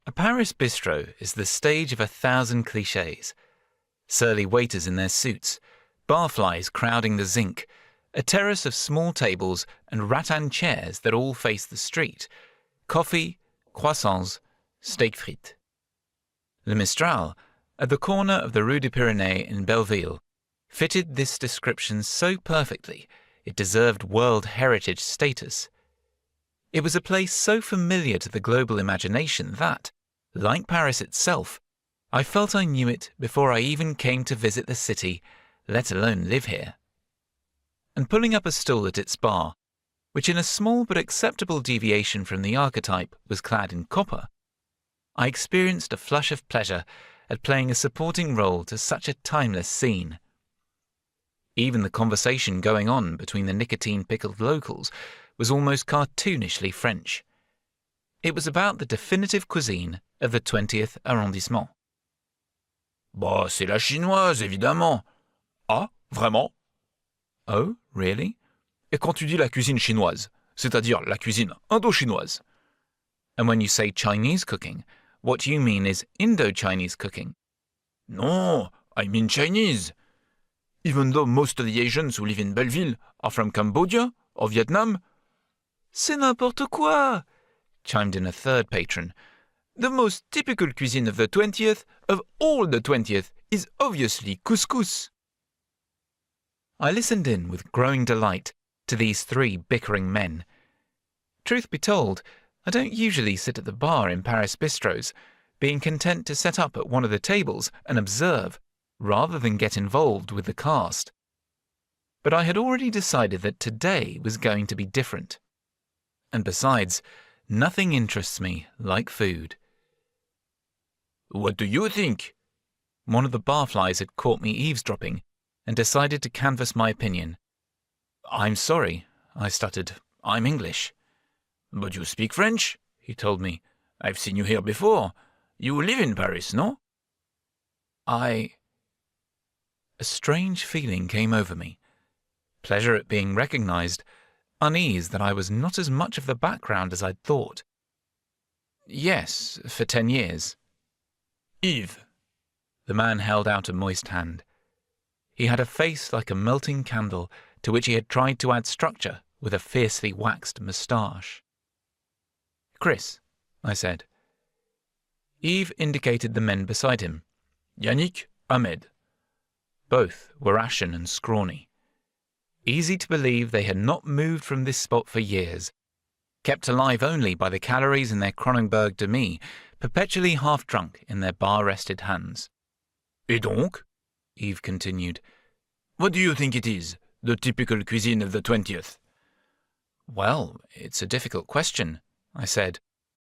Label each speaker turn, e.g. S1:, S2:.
S1: A Paris bistro is the stage of 1,000 clichés. Surly waiters in their suits, barflies crowding the zinc, a terrace of small tables and rattan chairs that all face the street, coffee, croissants, steak frites. Le Mistral, at the corner of the Rue des Pyrénées in Belleville, fitted this description so perfectly it deserved World Heritage status. It was a place so familiar to the global imagination that, like Paris itself, I felt I knew it before I even came to visit the city, let alone live here. And pulling up a stool at its bar, which in a small but acceptable deviation from the archetype was clad in copper, I experienced a flush of pleasure at playing a supporting role to such a timeless scene. Even the conversation going on between the nicotine-pickled locals was almost cartoonishly French. It was about the definitive cuisine of the 20th arrondissement.
S2: Bah, c'est la chinoise, évidemment. Ah, vraiment?
S1: Oh, really?
S2: Et quand tu dis la cuisine chinoise, c'est-à-dire la cuisine indo-chinoise?
S1: And when you say Chinese cooking, what you mean is Indo-Chinese cooking?
S2: No, I mean Chinese. Even though most of the Asians who live in Belleville are from Cambodia or Vietnam.
S1: C'est n'importe quoi, chimed in a third patron.
S2: The most typical cuisine of the 20th, of all the 20th, is obviously couscous.
S1: I listened in with growing delight to these three bickering men. Truth be told, I don't usually sit at the bar in Paris bistros, being content to set up at one of the tables and observe, rather than get involved with the cast. But I had already decided that today was going to be different. And besides, nothing interests me like food.
S2: What do you think?
S1: One of the barflies had caught me eavesdropping and decided to canvass my opinion. I'm sorry, I stuttered. I'm English.
S2: But you speak French,
S1: he told me.
S2: I've seen you here before. You live in Paris, no?
S1: A strange feeling came over me. Pleasure at being recognized, unease that I was not as much of the background as I'd thought. Yes, for 10 years.
S2: Yves.
S1: The man held out a moist hand. He had a face like a melting candle to which he had tried to add structure with a fiercely waxed moustache. Chris, I said. Yves indicated the men beside him.
S2: Yannick, Ahmed.
S1: Both were ashen and scrawny. Easy to believe they had not moved from this spot for years, kept alive only by the calories in their Kronenberg demi, perpetually half-drunk in their bar-rested hands.
S2: Et donc?
S1: Yves continued.
S2: What do you think it is, the typical cuisine of the 20th?
S1: Well, it's a difficult question, I said.